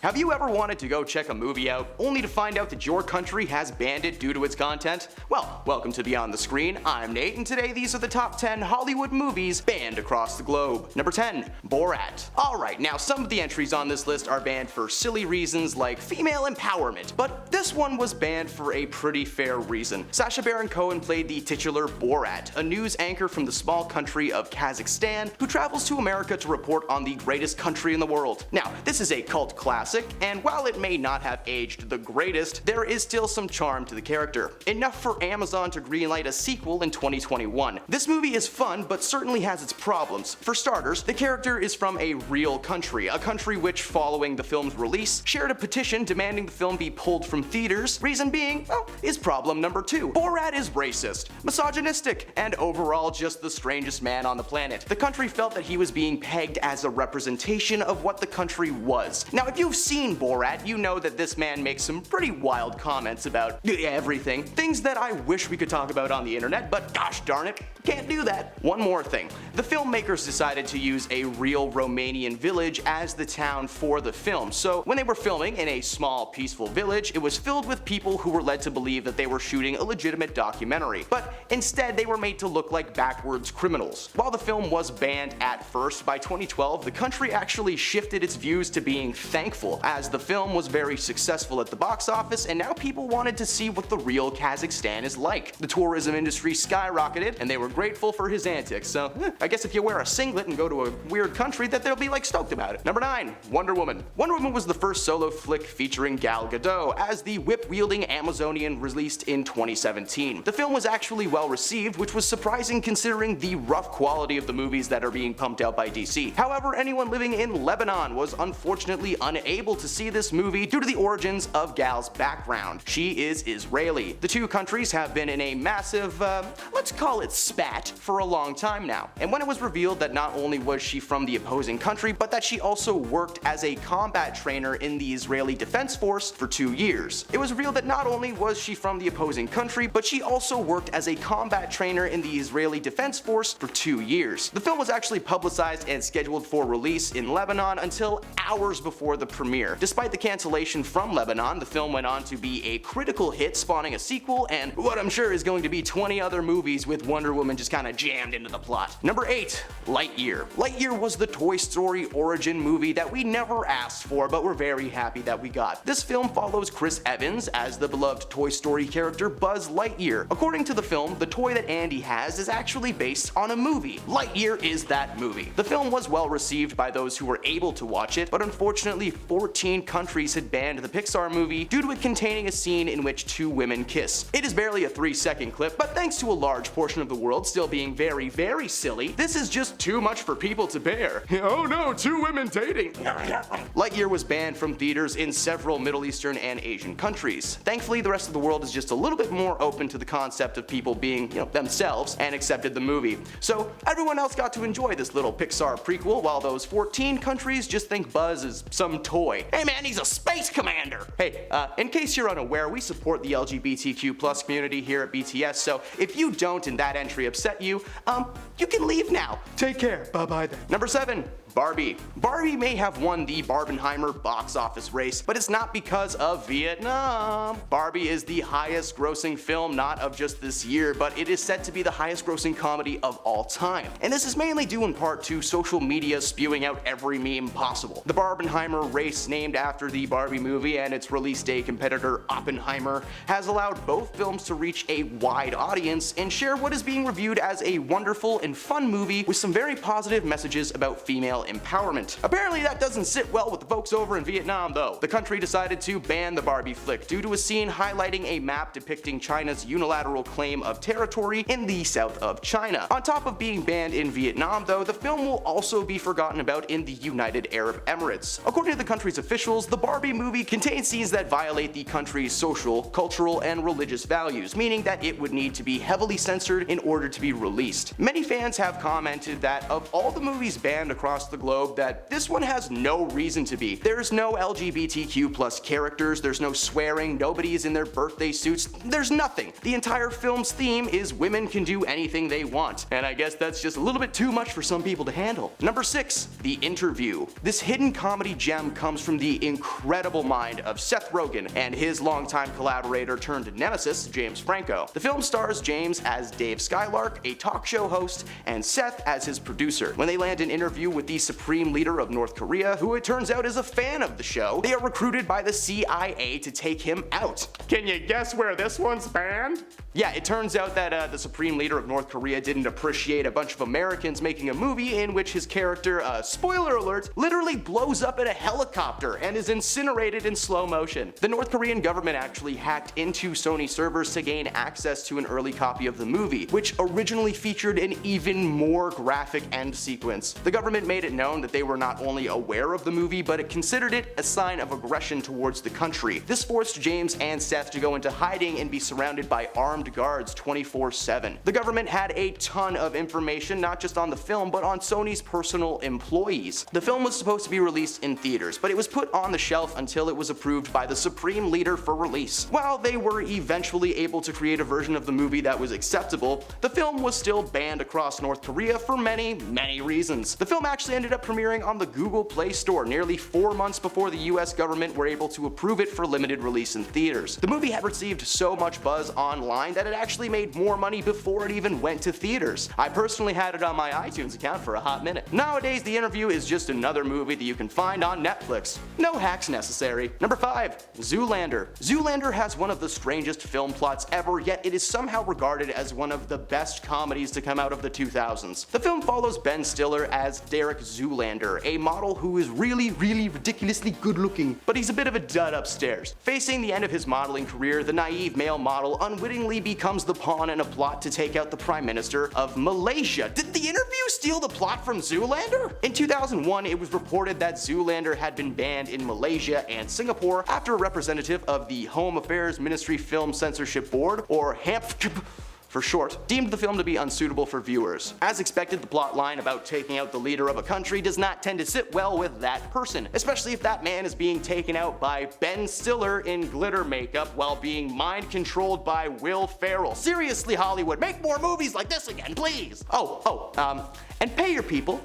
Have you ever wanted to go check a movie out, only to find out that your country has banned it due to its content? Well, welcome to Beyond the Screen. I'm Nate, and today these are the top 10 Hollywood movies banned across the globe. Number 10. Borat. Alright, now some of the entries on this list are banned for silly reasons like female empowerment, but this one was banned for a pretty fair reason. Sacha Baron Cohen played the titular Borat, a news anchor from the small country of Kazakhstan who travels to America to report on the greatest country in the world. Now, this is a cult classic, and while it may not have aged the greatest, there is still some charm to the character. Enough for Amazon to greenlight a sequel in 2021. This movie is fun, but certainly has its problems. For starters, the character is from a real country, a country which, following the film's release, shared a petition demanding the film be pulled from theaters. Reason being, well, is problem number 2. Borat is racist, misogynistic, and overall just the strangest man on the planet. The country felt that he was being pegged as a representation of what the country was. Now, if you've seen Borat, you know that this man makes some pretty wild comments about everything. Things that I wish we could talk about on the internet, but gosh darn it, can't do that. One more thing. The filmmakers decided to use a real Romanian village as the town for the film. So when they were filming in a small, peaceful village, it was filled with people who were led to believe that they were shooting a legitimate documentary. But instead, they were made to look like backwards criminals. While the film was banned at first, by 2012, the country actually shifted its views to being thankful, as the film was very successful at the box office and now people wanted to see what the real Kazakhstan is like. The tourism industry skyrocketed and they were grateful for his antics, so I guess if you wear a singlet and go to a weird country that they'll be like stoked about it. Number 9. Wonder Woman. Wonder Woman was the first solo flick featuring Gal Gadot as the whip-wielding Amazonian, released in 2017. The film was actually well received, which was surprising considering the rough quality of the movies that are being pumped out by DC. However, anyone living in Lebanon was unfortunately unable to see this movie due to the origins of Gal's background. She is Israeli. The two countries have been in a massive, let's call it spat, for a long time now. And when it was revealed that not only was she from the opposing country, but that she also worked as a combat trainer in the Israeli Defense Force for 2 years. It was revealed that not only was she from the opposing country, but she also worked as a combat trainer in the Israeli Defense Force for 2 years. The film was actually publicized and scheduled for release in Lebanon until hours before the premiere. Despite the cancellation from Lebanon, the film went on to be a critical hit, spawning a sequel and what I'm sure is going to be 20 other movies with Wonder Woman just kinda jammed into the plot. Number 8. Lightyear. Lightyear was the Toy Story origin movie that we never asked for, but we're very happy that we got. This film follows Chris Evans as the beloved Toy Story character Buzz Lightyear. According to the film, the toy that Andy has is actually based on a movie. Lightyear is that movie. The film was well received by those who were able to watch it, but unfortunately 14 countries had banned the Pixar movie due to it containing a scene in which 2 women kiss. It is barely a 3-second clip, but thanks to a large portion of the world still being very, very silly, this is just too much for people to bear. Oh no, 2 women dating! Lightyear was banned from theaters in several Middle Eastern and Asian countries. Thankfully, the rest of the world is just a little bit more open to the concept of people being, themselves, and accepted the movie. So everyone else got to enjoy this little Pixar prequel, while those 14 countries just think Buzz is some toy. Hey man, he's a space commander! Hey, in case you're unaware, we support the LGBTQ+ community here at BTS, so if you don't and that entry upset you, you can leave now. Take care. Bye-bye then. Number 7. Barbie. Barbie may have won the Barbenheimer box office race, but it's not because of Vietnam. Barbie is the highest grossing film not of just this year, but it is said to be the highest grossing comedy of all time. And this is mainly due in part to social media spewing out every meme possible. The Barbenheimer race, named after the Barbie movie and its release day competitor Oppenheimer, has allowed both films to reach a wide audience and share what is being reviewed as a wonderful and fun movie with some very positive messages about female empowerment. Apparently that doesn't sit well with the folks over in Vietnam though. The country decided to ban the Barbie flick due to a scene highlighting a map depicting China's unilateral claim of territory in the south of China. On top of being banned in Vietnam though, the film will also be forgotten about in the United Arab Emirates. According to the country's officials, the Barbie movie contains scenes that violate the country's social, cultural, and religious values, meaning that it would need to be heavily censored in order to be released. Many fans have commented that of all the movies banned across the globe that this one has no reason to be. There's no LGBTQ plus characters, there's no swearing, nobody is in their birthday suits, there's nothing. The entire film's theme is women can do anything they want, and I guess that's just a little bit too much for some people to handle. Number 6, The Interview. This hidden comedy gem comes from the incredible mind of Seth Rogen and his longtime collaborator turned nemesis, James Franco. The film stars James as Dave Skylark, a talk show host, and Seth as his producer. When they land an interview with the supreme leader of North Korea, who it turns out is a fan of the show, they are recruited by the CIA to take him out. Can you guess where this one's banned? Yeah, it turns out that the supreme leader of North Korea didn't appreciate a bunch of Americans making a movie in which his character, spoiler alert, literally blows up in a helicopter and is incinerated in slow motion. The North Korean government actually hacked into Sony servers to gain access to an early copy of the movie, which originally featured an even more graphic end sequence. The government made it known that they were not only aware of the movie, but it considered it a sign of aggression towards the country. This forced James and Seth to go into hiding and be surrounded by armed guards 24/7. The government had a ton of information, not just on the film, but on Sony's personal employees. The film was supposed to be released in theaters, but it was put on the shelf until it was approved by the supreme leader for release. While they were eventually able to create a version of the movie that was acceptable, the film was still banned across North Korea for many reasons. The film actually ended up premiering on the Google Play Store nearly 4 months before the US government were able to approve it for limited release in theaters. The movie had received so much buzz online that it actually made more money before it even went to theaters. I personally had it on my iTunes account for a hot minute. Nowadays, The Interview is just another movie that you can find on Netflix. No hacks necessary. Number 5, Zoolander. Zoolander has one of the strangest film plots ever, yet it is somehow regarded as one of the best comedies to come out of the 2000s. The film follows Ben Stiller as Derek Zoolander, a model who is really ridiculously good looking, but he's a bit of a dud upstairs. Facing the end of his modeling career, the naive male model unwittingly becomes the pawn in a plot to take out the Prime Minister of Malaysia. Did The Interview steal the plot from Zoolander? In 2001, it was reported that Zoolander had been banned in Malaysia and Singapore after a representative of the Home Affairs Ministry Film Censorship Board, or HAMP for short, deemed the film to be unsuitable for viewers. As expected, the plot line about taking out the leader of a country does not tend to sit well with that person, especially if that man is being taken out by Ben Stiller in glitter makeup while being mind-controlled by Will Ferrell. Seriously, Hollywood, make more movies like this again, please! And pay your people.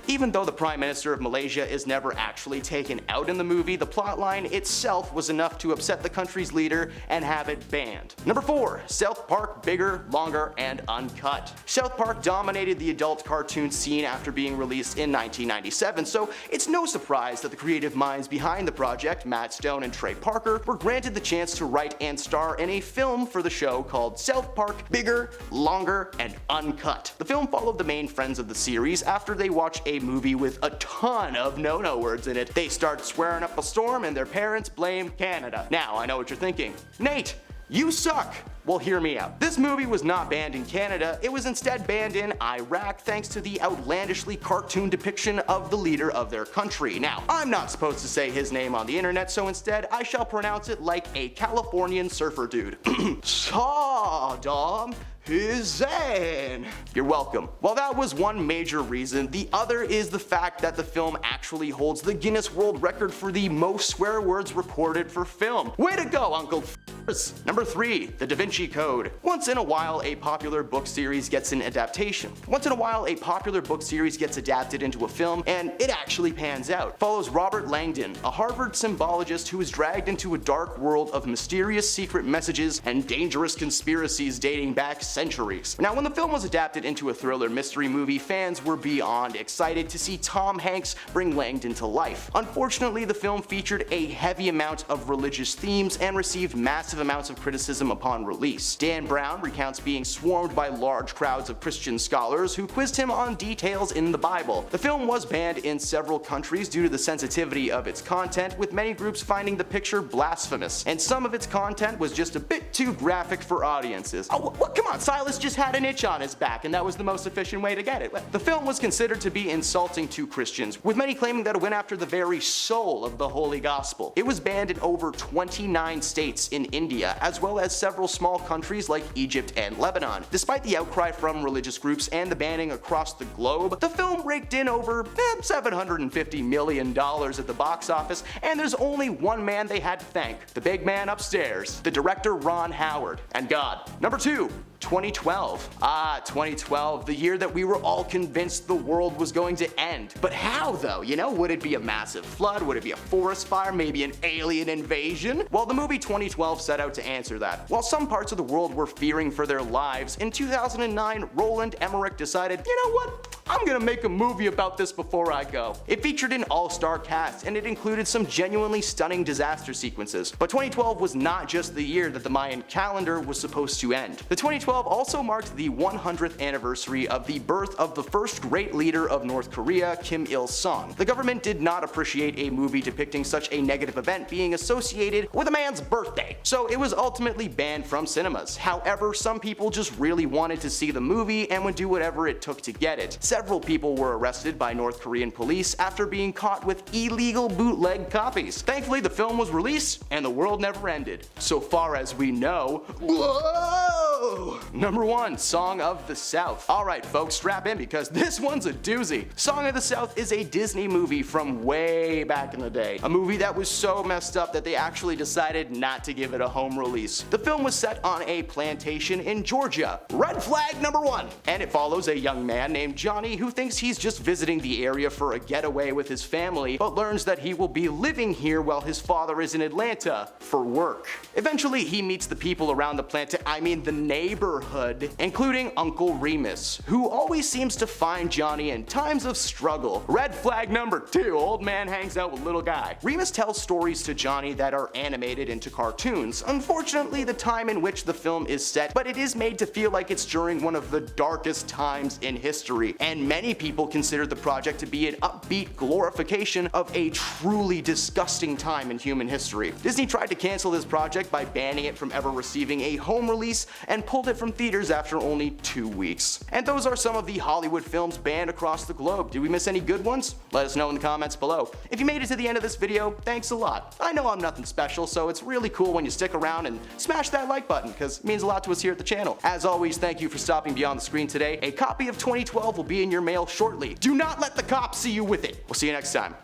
Even though the Prime Minister of Malaysia is never actually taken out in the movie, the plotline itself was enough to upset the country's leader and have it banned. Number 4, South Park Bigger, Longer, and Uncut. South Park dominated the adult cartoon scene after being released in 1997, so it's no surprise that the creative minds behind the project, Matt Stone and Trey Parker, were granted the chance to write and star in a film for the show called South Park Bigger, Longer, and Uncut. The film followed the main friends of the series after they watch a movie with a ton of no-no words in it. They start swearing up a storm and their parents blame Canada. Now, I know what you're thinking. Nate, you suck! Well, hear me out. This movie was not banned in Canada, it was instead banned in Iraq thanks to the outlandishly cartoon depiction of the leader of their country. Now, I'm not supposed to say his name on the internet, so instead I shall pronounce it like a Californian surfer dude. Saddam Hussein. You're welcome. While that was one major reason, the other is the fact that the film actually holds the Guinness World Record for the most swear words recorded for film. Way to go, Uncle F***ers. Number 3, The Da Vinci Code. Once in a while, a popular book series gets an adaptation. Once in a while, a popular book series gets adapted into a film, and it actually pans out. Follows Robert Langdon, a Harvard symbologist who is dragged into a dark world of mysterious secret messages and dangerous conspiracies dating back centuries. Now, when the film was adapted into a thriller mystery movie, fans were beyond excited to see Tom Hanks bring Langdon to life. Unfortunately, the film featured a heavy amount of religious themes and received massive amounts of criticism upon release. Dan Brown recounts being swarmed by large crowds of Christian scholars who quizzed him on details in the Bible. The film was banned in several countries due to the sensitivity of its content, with many groups finding the picture blasphemous, and some of its content was just a bit too graphic for audiences. Oh, what? Come on, Silas just had an itch on his back, and that was the most efficient way to get it. The film was considered to be insulting to Christians, with many claiming that it went after the very soul of the Holy Gospel. It was banned in over 29 states in India India, as well as several small countries like Egypt and Lebanon. Despite the outcry from religious groups and the banning across the globe, the film raked in over $750 million at the box office, and there's only one man they had to thank, the big man upstairs, the director Ron Howard, and God. Number 2. 2012. 2012, the year that we were all convinced the world was going to end. But how though? You know, would it be a massive flood? Would it be a forest fire? Maybe an alien invasion? Well, the movie 2012 set out to answer that. While some parts of the world were fearing for their lives, in 2009, Roland Emmerich decided, you know what? I'm gonna make a movie about this before I go. It featured an all-star cast, and it included some genuinely stunning disaster sequences. But 2012 was not just the year that the Mayan calendar was supposed to end. The 2012 also marked the 100th anniversary of the birth of the first great leader of North Korea, Kim Il-sung. The government did not appreciate a movie depicting such a negative event being associated with a man's birthday, so it was ultimately banned from cinemas. However, some people just really wanted to see the movie and would do whatever it took to get it. Several people were arrested by North Korean police after being caught with illegal bootleg copies. Thankfully, the film was released and the world never ended. So far as we know. Whoa! Number 1, Song of the South. Alright folks, strap in because this one's a doozy. Song of the South is a Disney movie from way back in the day. A movie that was so messed up that they actually decided not to give it a home release. The film was set on a plantation in Georgia. Red flag number 1. And it follows a young man named Johnny who thinks he's just visiting the area for a getaway with his family, but learns that he will be living here while his father is in Atlanta for work. Eventually, he meets the people around the the neighborhood, including Uncle Remus, who always seems to find Johnny in times of struggle. Red flag number 2, old man hangs out with little guy. Remus tells stories to Johnny that are animated into cartoons. Unfortunately, the time in which the film is set, but it is made to feel like it's during one of the darkest times in history, and many people consider the project to be an upbeat glorification of a truly disgusting time in human history. Disney tried to cancel this project by banning it from ever receiving a home release and pulled it from theaters after only 2 weeks. And those are some of the Hollywood films banned across the globe. Did we miss any good ones? Let us know in the comments below. If you made it to the end of this video, thanks a lot. I know I'm nothing special, so it's really cool when you stick around and smash that like button because it means a lot to us here at the channel. As always, thank you for stopping beyond the screen today. A copy of 2012 will be in your mail shortly. Do not let the cops see you with it. We'll see you next time.